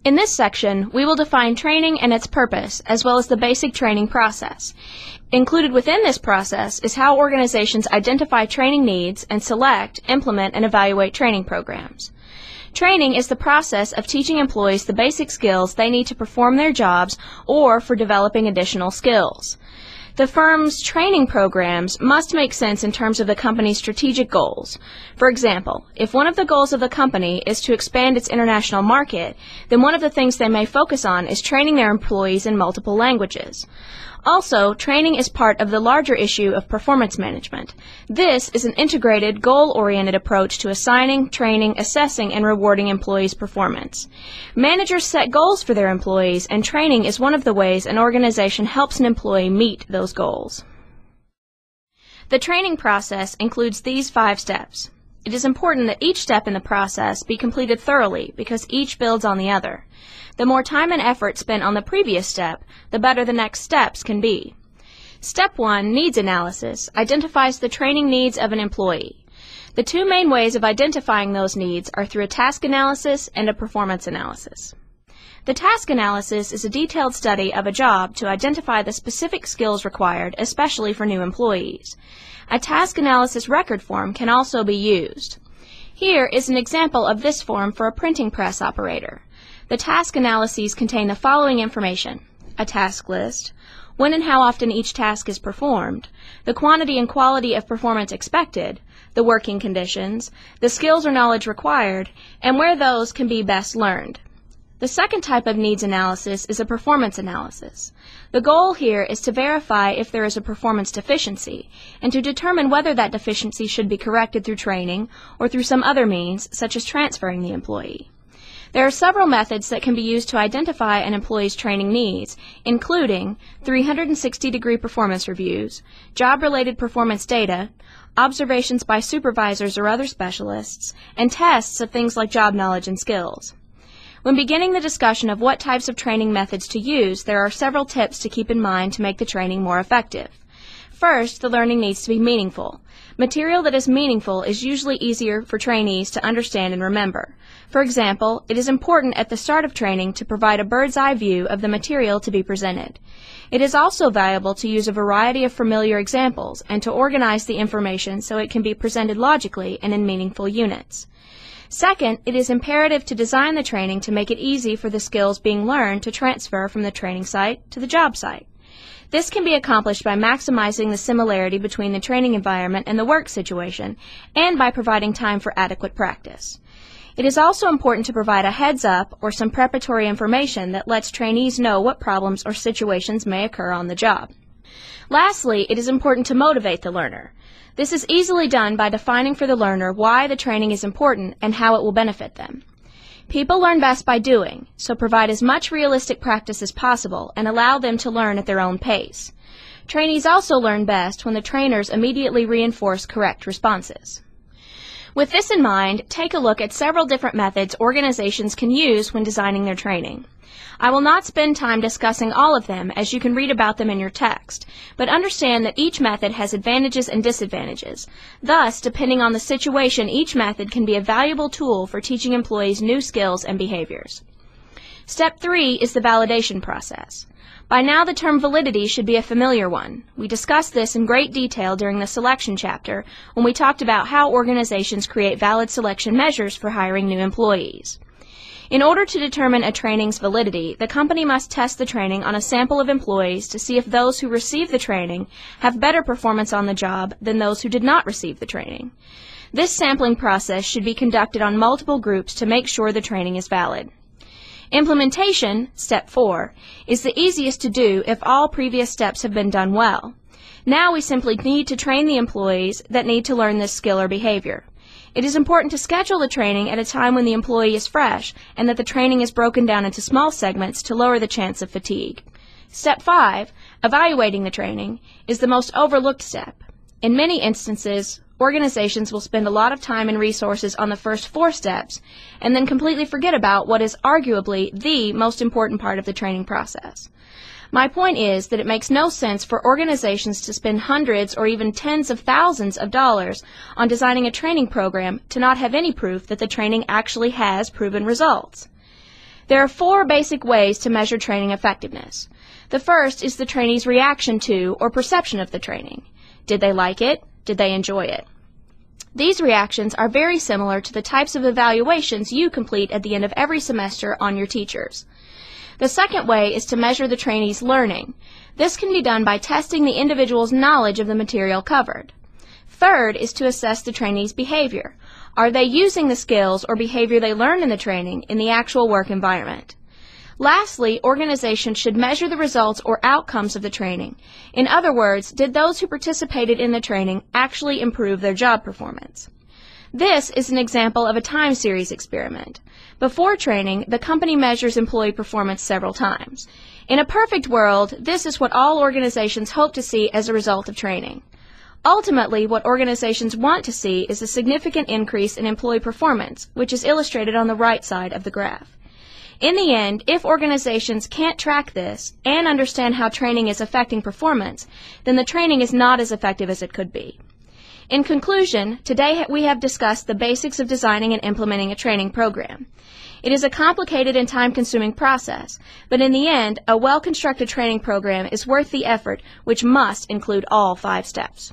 In this section, we will define training and its purpose, as well as the basic training process. Included within this process is how organizations identify training needs and select, implement, and evaluate training programs. Training is the process of teaching employees the basic skills they need to perform their jobs or for developing additional skills. The firm's training programs must make sense in terms of the company's strategic goals. For example, if one of the goals of the company is to expand its international market, then one of the things they may focus on is training their employees in multiple languages. Also, training is part of the larger issue of performance management. This is an integrated, goal-oriented approach to assigning, training, assessing, and rewarding employees' performance. Managers set goals for their employees, and training is one of the ways an organization helps an employee meet those goals. The training process includes these 5 steps. It is important that each step in the process be completed thoroughly because each builds on the other. The more time and effort spent on the previous step, the better the next steps can be. Step 1, Needs Analysis, identifies the training needs of an employee. The 2 main ways of identifying those needs are through a task analysis and a performance analysis. The task analysis is a detailed study of a job to identify the specific skills required, especially for new employees. A task analysis record form can also be used. Here is an example of this form for a printing press operator. The task analyses contain the following information: a task list, when and how often each task is performed, the quantity and quality of performance expected, the working conditions, the skills or knowledge required, and where those can be best learned. The second type of needs analysis is a performance analysis. The goal here is to verify if there is a performance deficiency and to determine whether that deficiency should be corrected through training or through some other means, such as transferring the employee. There are several methods that can be used to identify an employee's training needs, including 360-degree performance reviews, job-related performance data, observations by supervisors or other specialists, and tests of things like job knowledge and skills. When beginning the discussion of what types of training methods to use, there are several tips to keep in mind to make the training more effective. First, the learning needs to be meaningful. Material that is meaningful is usually easier for trainees to understand and remember. For example, it is important at the start of training to provide a bird's-eye view of the material to be presented. It is also valuable to use a variety of familiar examples and to organize the information so it can be presented logically and in meaningful units. Second, it is imperative to design the training to make it easy for the skills being learned to transfer from the training site to the job site. This can be accomplished by maximizing the similarity between the training environment and the work situation, and by providing time for adequate practice. It is also important to provide a heads-up or some preparatory information that lets trainees know what problems or situations may occur on the job. Lastly, it is important to motivate the learner. This is easily done by defining for the learner why the training is important and how it will benefit them. People learn best by doing, so provide as much realistic practice as possible and allow them to learn at their own pace. Trainees also learn best when the trainers immediately reinforce correct responses. With this in mind, take a look at several different methods organizations can use when designing their training. I will not spend time discussing all of them, as you can read about them in your text, but understand that each method has advantages and disadvantages. Thus, depending on the situation, each method can be a valuable tool for teaching employees new skills and behaviors. Step 3 is the validation process. By now, the term validity should be a familiar one. We discussed this in great detail during the selection chapter when we talked about how organizations create valid selection measures for hiring new employees. In order to determine a training's validity, the company must test the training on a sample of employees to see if those who receive the training have better performance on the job than those who did not receive the training. This sampling process should be conducted on multiple groups to make sure the training is valid. Implementation, step 4, is the easiest to do if all previous steps have been done well. Now we simply need to train the employees that need to learn this skill or behavior. It is important to schedule the training at a time when the employee is fresh and that the training is broken down into small segments to lower the chance of fatigue. Step 5, evaluating the training, is the most overlooked step. In many instances, organizations will spend a lot of time and resources on the first 4 steps and then completely forget about what is arguably the most important part of the training process. My point is that it makes no sense for organizations to spend hundreds or even tens of thousands of dollars on designing a training program to not have any proof that the training actually has proven results. There are 4 basic ways to measure training effectiveness. The first is the trainee's reaction to or perception of the training. Did they like it? Did they enjoy it? These reactions are very similar to the types of evaluations you complete at the end of every semester on your teachers. The second way is to measure the trainee's learning. This can be done by testing the individual's knowledge of the material covered. Third is to assess the trainee's behavior. Are they using the skills or behavior they learned in the training in the actual work environment? Lastly, organizations should measure the results or outcomes of the training. In other words, did those who participated in the training actually improve their job performance? This is an example of a time series experiment. Before training, the company measures employee performance several times. In a perfect world, this is what all organizations hope to see as a result of training. Ultimately, what organizations want to see is a significant increase in employee performance, which is illustrated on the right side of the graph. In the end, if organizations can't track this and understand how training is affecting performance, then the training is not as effective as it could be. In conclusion, today we have discussed the basics of designing and implementing a training program. It is a complicated and time-consuming process, but in the end, a well-constructed training program is worth the effort, which must include all 5 steps.